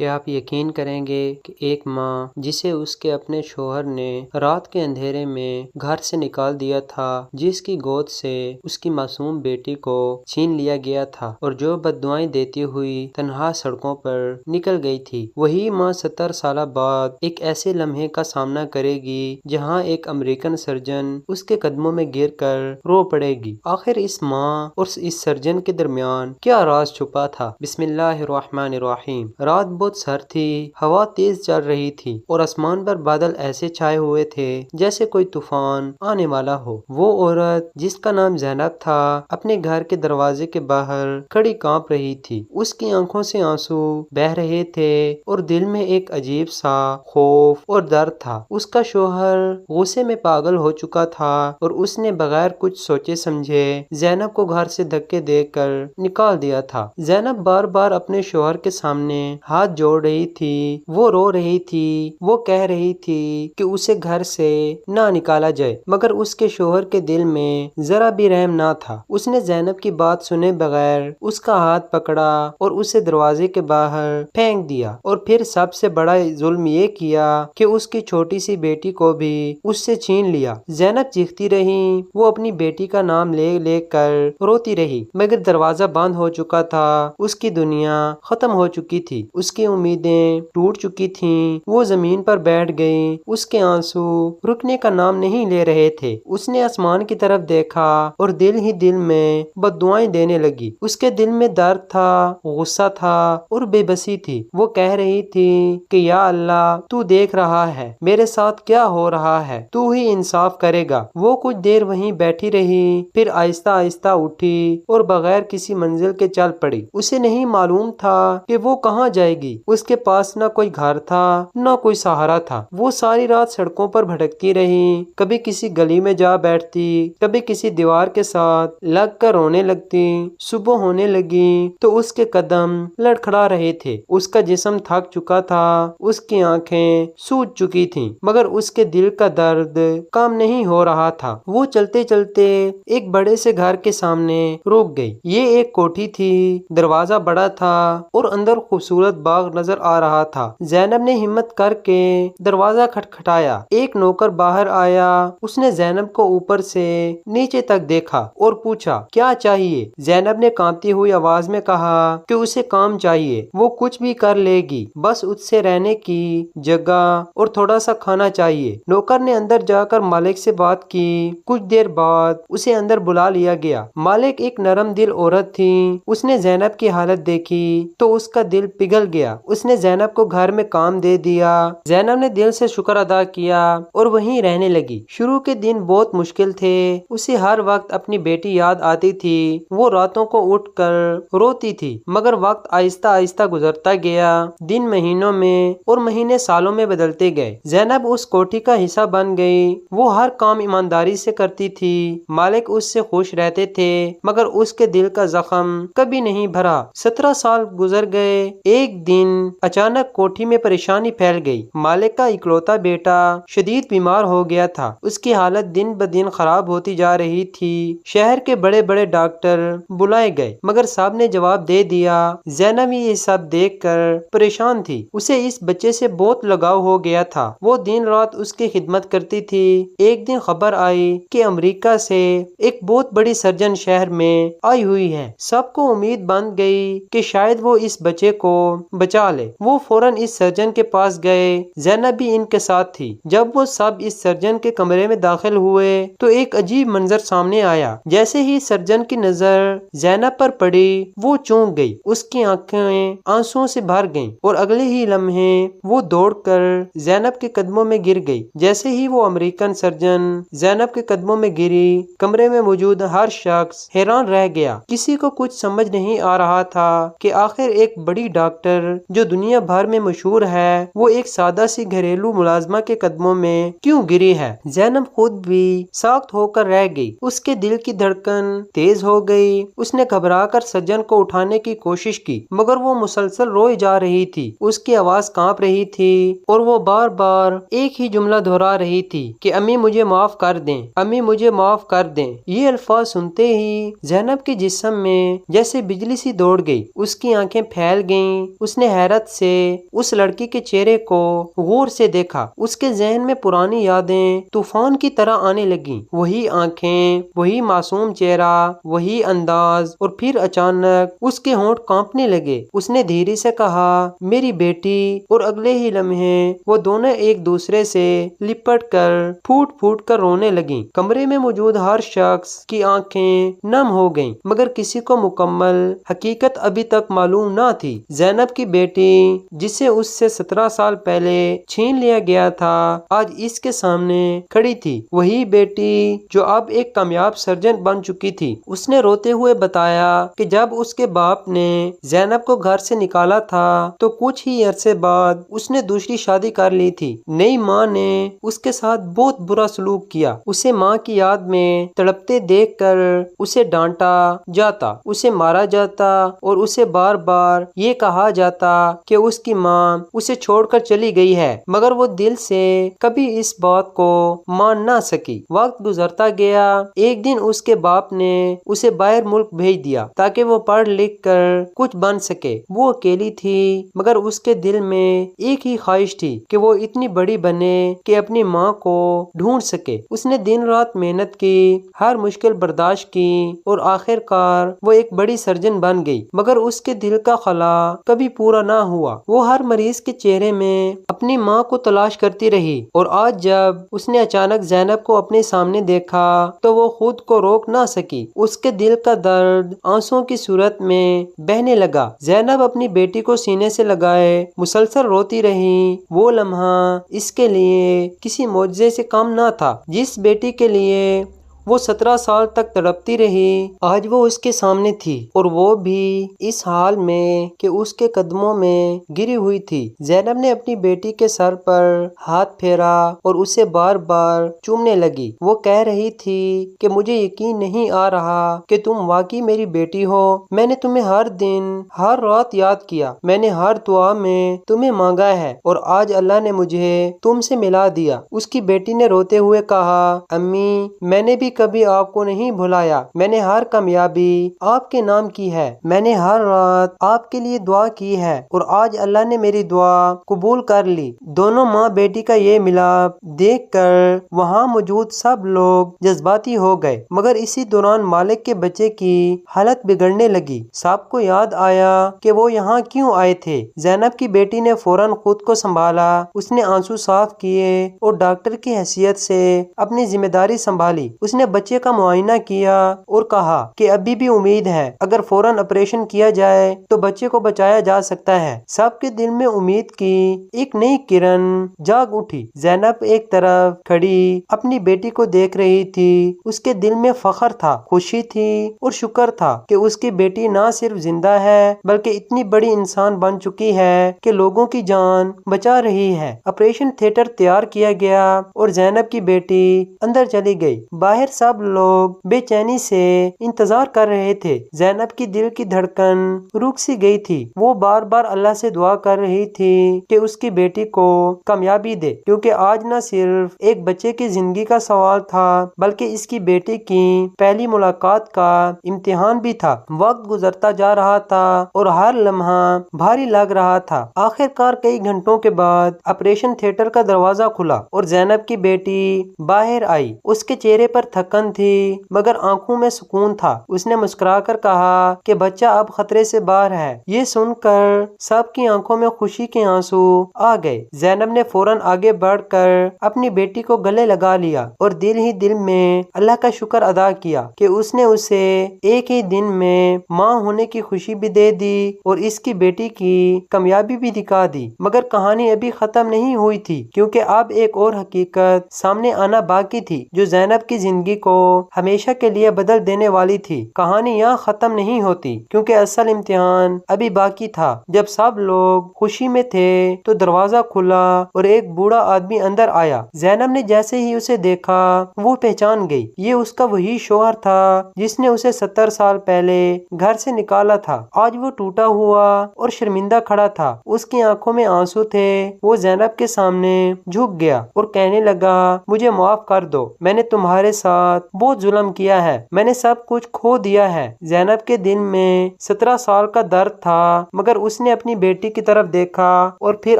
کہ آپ یقین کریں گے کہ ایک ماں جسے اس کے اپنے شوہر نے رات کے اندھیرے میں گھر سے نکال دیا تھا، جس کی گود سے اس کی معصوم بیٹی کو چھین لیا گیا تھا اور جو بددعائیں دیتی ہوئی تنہا سڑکوں پر نکل گئی تھی، وہی ماں 70 سالہ بعد ایک ایسے لمحے کا سامنا کرے گی جہاں ایک امریکن سرجن اس کے قدموں میں گر کر رو پڑے گی۔ آخر اس ماں اور اس سرجن کے درمیان کیا راز چھپا تھا؟ بسم اللہ الرحمن الرحیم۔ رات بہت سرد تھی، ہوا تیز چل رہی تھی اور آسمان پر بادل ایسے چھائے ہوئے تھے جیسے کوئی طوفان آنے والا ہو۔ وہ عورت جس کا نام زینب تھا اپنے گھر کے دروازے کے باہر کھڑی کانپ رہی تھی۔ اس کی آنکھوں سے آنسو بہہ رہے تھے اور دل میں ایک عجیب سا خوف اور درد تھا۔ اس کا شوہر غصے میں پاگل ہو چکا تھا اور اس نے بغیر کچھ سوچے سمجھے زینب کو گھر سے دھکے دے کر نکال دیا تھا۔ زینب بار بار اپنے شوہر کے سامنے ہاتھ جوڑ رہی تھی، وہ رو رہی تھی، وہ کہہ رہی تھی کہ اسے گھر سے نہ نکالا جائے، مگر اس کے شوہر کے دل میں ذرا بھی رحم نہ تھا۔ اس نے زینب کی بات سنے بغیر اس کا ہاتھ پکڑا اور اسے دروازے کے باہر پھینک دیا، اور پھر سب سے بڑا ظلم یہ کیا کہ اس کی چھوٹی سی بیٹی کو بھی اس سے چھین لیا۔ زینب چیختی رہی، وہ اپنی بیٹی کا نام لے لے کر روتی رہی، مگر دروازہ بند ہو چکا تھا۔ اس کی دنیا ختم ہو چکی تھی، اس کی امیدیں ٹوٹ چکی تھیں، وہ زمین پر بیٹھ گئی، اس کے آنسو رکنے کا نام نہیں لے رہے تھے۔ اس نے آسمان کی طرف دیکھا اور دل ہی دل میں بد دعائیں دینے لگی۔ اس کے دل میں درد تھا، غصہ تھا اور بے بسی تھی۔ وہ کہہ رہی تھی کہ یا اللہ، تو دیکھ رہا ہے میرے ساتھ کیا ہو رہا ہے، تو ہی انصاف کرے گا۔ وہ کچھ دیر وہیں بیٹھی رہی، پھر آہستہ آہستہ اٹھی اور بغیر کسی منزل کے چل پڑی۔ اسے نہیں معلوم تھا کہ وہ کہاں جائے گی۔ اس کے پاس نہ کوئی گھر تھا، نہ کوئی سہارا تھا۔ وہ ساری رات سڑکوں پر بھٹکتی رہی، کبھی کسی گلی میں جا بیٹھتی، کبھی کسی دیوار کے ساتھ لگ کر رونے لگتی۔ صبح ہونے لگی تو اس کے قدم لڑکھڑا رہے تھے، اس کا جسم تھک چکا تھا، اس کی آنکھیں سوج چکی تھیں، مگر اس کے دل کا درد کام نہیں ہو رہا تھا۔ وہ چلتے چلتے ایک بڑے سے گھر کے سامنے رک گئی۔ یہ ایک کوٹھی تھی، دروازہ بڑا تھا اور اندر خوبصورت باغ نظر آ رہا تھا۔ زینب نے ہمت کر کے دروازہ کھٹکھٹایا۔ ایک نوکر باہر آیا، اس نے زینب کو اوپر سے نیچے تک دیکھا اور پوچھا کیا چاہیے؟ زینب نے کانپتی ہوئی آواز میں کہا کہ اسے کام چاہیے، وہ کچھ بھی کر لے گی، بس اس سے رہنے کی جگہ اور تھوڑا سا کھانا چاہیے۔ نوکر نے اندر جا کر مالک سے بات کی۔ کچھ دیر بعد اسے اندر بلا لیا گیا۔ مالک ایک نرم دل عورت تھی، اس نے زینب کی حالت دیکھی تو اس کا دل پگھل گیا۔ اس نے زینب کو گھر میں کام دے دیا۔ زینب نے دل سے شکر ادا کیا اور وہیں رہنے لگی۔ شروع کے دن بہت مشکل تھے، اسے ہر وقت اپنی بیٹی یاد آتی تھی، وہ راتوں کو اٹھ کر روتی تھی، مگر وقت آہستہ آہستہ گزرتا گیا، دن مہینوں میں اور مہینے سالوں میں بدلتے گئے۔ زینب اس کوٹھی کا حصہ بن گئی، وہ ہر کام ایمانداری سے کرتی تھی، مالک اس سے خوش رہتے تھے، مگر اس کے دل کا زخم کبھی نہیں بھرا۔ 17 سال گزر گئے۔ ایک دن اچانک کوٹھی میں پریشانی پھیل گئی۔ مالک کا اکلوتا بیٹا شدید بیمار ہو گیا تھا، اس کی حالت دن بدن خراب ہوتی جا رہی تھی۔ شہر کے بڑے بڑے ڈاکٹر بلائے گئے، مگر سب نے جواب دے دیا۔ زینب یہ سب دیکھ کر پریشان تھی، اسے اس بچے سے بہت لگاؤ ہو گیا تھا، وہ دن رات اس کی خدمت کرتی تھی۔ ایک دن خبر آئی کہ امریکہ سے ایک بہت بڑی سرجن شہر میں آئی ہوئی ہے۔ سب کو امید بن گئی کہ شاید وہ اس بچے کو بچا لے۔ وہ فوراً اس سرجن کے پاس گئے، زینب بھی ان کے ساتھ تھی۔ جب وہ سب اس سرجن کے کمرے میں داخل ہوئے تو ایک عجیب منظر سامنے آیا۔ جیسے ہی سرجن کی نظر زینب پر پڑی، وہ چونک گئی، اس کی آنکھیں آنسوؤں سے بھر گئیں اور اگلے ہی لمحے وہ دوڑ کر زینب کے قدموں میں گر گئی۔ جیسے ہی وہ امریکن سرجن زینب کے قدموں میں گری، کمرے میں موجود ہر شخص حیران رہ گیا۔ کسی کو کچھ سمجھ نہیں آ رہا تھا کہ آخر ایک بڑی ڈاکٹر جو دنیا بھر میں مشہور ہے، وہ ایک سادہ سی گھریلو ملازمہ کے قدموں میں کیوں گری ہے۔ زینب خود بھی ساخت ہو کر رہ گئی، اس کے دل کی دھڑکن تیز ہو گئی۔ اس نے گھبرا کر سرجن کو اٹھانے کی کوشش کی، مگر وہ مسلسل روئی جا رہی تھی، اس کی آواز کانپ رہی تھی اور وہ بار بار ایک ہی جملہ دہرا رہی تھی کہ امی مجھے معاف کر دیں، امی مجھے معاف کر دیں۔ یہ الفاظ سنتے ہی زینب کے جسم میں جیسے بجلی سی دوڑ گئی، اس کی آنکھیں پھیل گئیں، اس نے حیرت سے اس لڑکی کے چہرے کو غور سے دیکھا۔ اس کے ذہن میں پرانی یادیں طوفان کی طرح آنے لگیں، وہی آنکھیں، وہی معصوم چہرہ، وہی انداز، اور پھر اچانک اس کے ہونٹ کانپنے لگے۔ اس نے دھیرے سے کہا، میری بیٹی، اور اگلے ہی لمحے وہ دونوں ایک دوسرے سے لپٹ کر پھوٹ پھوٹ کر رونے لگیں۔ کمرے میں موجود ہر شخص کی آنکھیں نم ہو گئیں، مگر کسی کو مکمل حقیقت ابھی تک معلوم نہ تھی۔ زینب کی بیٹی، جسے اس سے 17 سال پہلے چھین لیا گیا تھا، آج اس کے سامنے کھڑی تھی۔ وہی بیٹی جو اب ایک کامیاب سرجن بن چکی تھی۔ اس نے روتے ہوئے بتایا کہ جب اس کے باپ نے زینب کو گھر سے نکالا تھا تو کچھ ہی عرصے بعد اس نے دوسری شادی کر لی تھی۔ نئی ماں نے اس کے ساتھ بہت برا سلوک کیا۔ اسے ماں کی یاد میں تڑپتے دیکھ کر اسے ڈانٹا جاتا، اسے مارا جاتا، اور اسے بار بار یہ کہا جاتا کہ اس کی ماں اسے چھوڑ کر چلی گئی ہے، مگر وہ دل سے کبھی اس بات کو مان نہ سکی۔ وقت گزرتا گیا۔ ایک دن اس کے باپ نے اسے باہر ملک بھیج دیا تاکہ وہ پڑھ لکھ کر کچھ بن سکے۔ وہ اکیلی تھی، مگر اس کے دل میں ایک ہی خواہش تھی کہ وہ اتنی بڑی بنے کہ اپنی ماں کو ڈھونڈ سکے۔ اس نے دن رات محنت کی، ہر مشکل برداشت کی، اور آخر کار وہ ایک بڑی سرجن بن گئی، مگر اس کے دل کا خلا کبھی پورا نہ ہوا۔ وہ ہر مریض کے چہرے میں اپنی ماں کو تلاش کرتی رہی، اور آج جب اس نے اچانک زینب کو اپنے سامنے دیکھا تو وہ خود کو روک نہ سکی۔ اس کے دل کا درد آنسوؤں کی صورت میں بہنے لگا۔ زینب اپنی بیٹی کو سینے سے لگائے مسلسل روتی رہی۔ وہ لمحہ اس کے لیے کسی معجزے سے کم نہ تھا۔ جس بیٹی کے لیے وہ 17 سال تک تڑپتی رہی، آج وہ اس کے سامنے تھی، اور وہ بھی اس حال میں کہ اس کے قدموں میں گری ہوئی تھی۔ زینب نے اپنی بیٹی کے سر پر ہاتھ پھیرا اور اسے بار بار چومنے لگی۔ وہ کہہ رہی تھی کہ مجھے یقین نہیں آ رہا کہ تم واقعی میری بیٹی ہو۔ میں نے تمہیں ہر دن، ہر رات یاد کیا، میں نے ہر دعا میں تمہیں مانگا ہے، اور آج اللہ نے مجھے تم سے ملا دیا۔ اس کی بیٹی نے روتے ہوئے کہا، امی، میں نے بھی کبھی آپ کو نہیں بھلایا۔ میں نے ہر کامیابی آپ کے نام کی ہے، میں نے ہر رات آپ کے لیے دعا کی ہے، اور آج اللہ نے میری دعا قبول کر لی۔ دونوں ماں بیٹی کا یہ ملاپ دیکھ کر وہاں موجود سب لوگ جذباتی ہو گئے، مگر اسی دوران مالک کے بچے کی حالت بگڑنے لگی۔ سب کو یاد آیا کہ وہ یہاں کیوں آئے تھے۔ زینب کی بیٹی نے فوراً خود کو سنبھالا، اس نے آنسو صاف کیے اور ڈاکٹر کی حیثیت سے اپنی ذمہ داری سنبھالی۔ اس نے بچے کا معائنہ کیا اور کہا کہ ابھی بھی امید ہے، اگر فوراً آپریشن کیا جائے تو بچے کو بچایا جا سکتا ہے۔ سب کے دل میں امید کی ایک نئی کرن جاگ اٹھی۔ زینب ایک طرف کھڑی اپنی بیٹی کو دیکھ رہی تھی۔ اس کے دل میں فخر تھا، خوشی تھی اور شکر تھا کہ اس کی بیٹی نہ صرف زندہ ہے بلکہ اتنی بڑی انسان بن چکی ہے کہ لوگوں کی جان بچا رہی ہے۔ آپریشن تھیٹر تیار کیا گیا اور زینب کی بیٹی اندر چلی گئی۔ باہر سب لوگ بے چینی سے انتظار کر رہے تھے۔ زینب کی دل کی دھڑکن رک سی گئی تھی۔ وہ بار بار اللہ سے دعا کر رہی تھی کہ اس کی بیٹی کو کامیابی دے، کیونکہ آج نہ صرف ایک بچے کی زندگی کا سوال تھا بلکہ اس کی بیٹی کی پہلی ملاقات کا امتحان بھی تھا۔ وقت گزرتا جا رہا تھا اور ہر لمحہ بھاری لگ رہا تھا۔ آخر کار کئی گھنٹوں کے بعد آپریشن تھیٹر کا دروازہ کھلا اور زینب کی بیٹی باہر آئی۔ اس کے چہرے پر تھکن تھی مگر آنکھوں میں سکون تھا۔ اس نے مسکرا کر کہا کہ بچہ اب خطرے سے باہر ہے۔ یہ سن کر سب کی آنکھوں میں خوشی کے آنسو آ گئے۔ زینب نے فوراً آگے بڑھ کر اپنی بیٹی کو گلے لگا لیا اور دل ہی دل میں اللہ کا شکر ادا کیا کہ اس نے اسے ایک ہی دن میں ماں ہونے کی خوشی بھی دے دی اور اس کی بیٹی کی کامیابی بھی دکھا دی۔ مگر کہانی ابھی ختم نہیں ہوئی تھی، کیونکہ اب ایک اور حقیقت سامنے آنا باقی تھی جو زینب کی زندگی کو ہمیشہ کے لیے بدل دینے والی تھی۔ کہانی یہاں ختم نہیں ہوتی، کیونکہ اصل امتحان ابھی باقی تھا۔ جب سب لوگ خوشی میں تھے تو دروازہ کھلا اور ایک بوڑھا آدمی اندر آیا۔ زینب نے جیسے ہی اسے دیکھا وہ پہچان گئی۔ یہ اس کا وہی شوہر تھا جس نے اسے 17 سال پہلے گھر سے نکالا تھا۔ آج وہ ٹوٹا ہوا اور شرمندہ کھڑا تھا، اس کی آنکھوں میں آنسو تھے۔ وہ زینب کے سامنے جھک گیا اور کہنے لگا، مجھے معاف کر دو، میں نے تمہارے ساتھ ساتھ بہت ظلم کیا ہے، میں نے سب کچھ کھو دیا ہے۔ زینب کے دل میں 17 سال کا درد تھا، مگر اس نے اپنی بیٹی کی طرف دیکھا اور پھر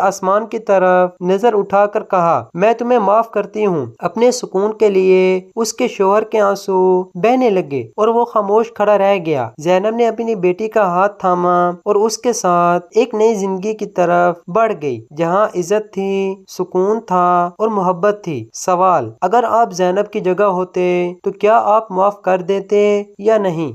آسمان کی طرف نظر اٹھا کر کہا، میں تمہیں معاف کرتی ہوں۔ اپنے سکون کے لیے اس کے شوہر کے آنسو بہنے لگے اور وہ خاموش کھڑا رہ گیا۔ زینب نے اپنی بیٹی کا ہاتھ تھاما اور اس کے ساتھ ایک نئی زندگی کی طرف بڑھ گئی، جہاں عزت تھی، سکون تھا اور محبت تھی۔ سوال: اگر آپ زینب کی جگہ ہوتے تو کیا آپ معاف کر دیتے یا نہیں؟